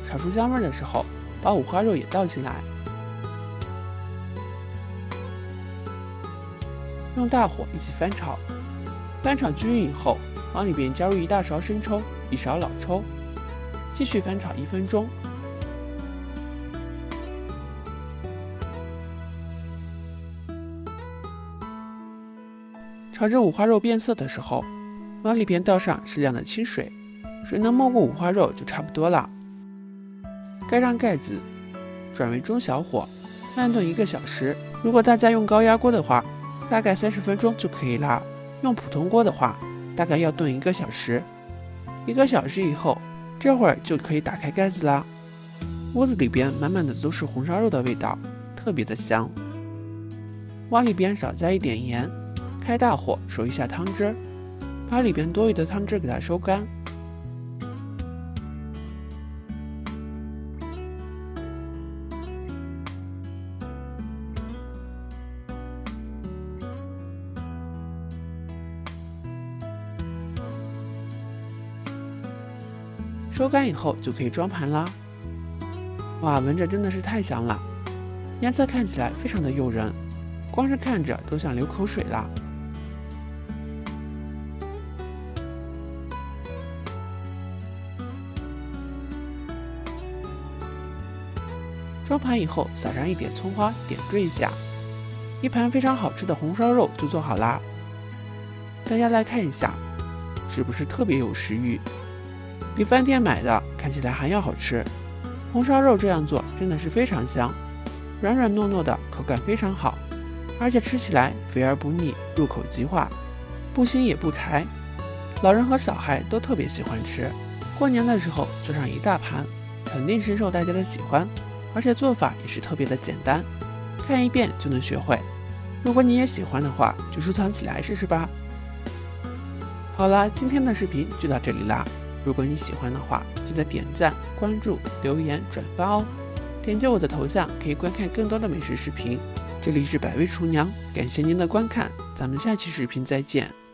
炒出香味的时候，把五花肉也倒进来，用大火一起翻炒。翻炒均匀以后，往里边加入1大勺生抽、1勺老抽，继续翻炒1分钟。炒至五花肉变色的时候，往里边倒上适量的清水，水能没过五花肉就差不多了。盖上盖子，转为中小火，慢炖1个小时。如果大家用高压锅的话，大概30分钟就可以啦。用普通锅的话，大概要炖1个小时。1个小时以后，这会儿就可以打开盖子啦。屋子里边满满的都是红烧肉的味道，特别的香。往里边少加一点盐，开大火收一下汤汁，把里边多余的汤汁给它收干。收干以后就可以装盘啦。哇，闻着真的是太香了，颜色看起来非常的诱人，光是看着都想流口水啦。装盘以后撒上一点葱花，点缀一下，一盘非常好吃的红烧肉就做好啦。大家来看一下，是不是特别有食欲？比饭店买的看起来还要好吃。红烧肉这样做真的是非常香，软软糯糯的，口感非常好，而且吃起来肥而不腻，入口即化，不腥也不柴，老人和小孩都特别喜欢吃。过年的时候做上一大盘，肯定深受大家的喜欢，而且做法也是特别的简单，看一遍就能学会。如果你也喜欢的话，就收藏起来试试吧。好了，今天的视频就到这里啦。如果你喜欢的话，记得点赞、关注、留言、转发哦。点击我的头像可以观看更多的美食视频。这里是百味厨娘，感谢您的观看，咱们下期视频再见。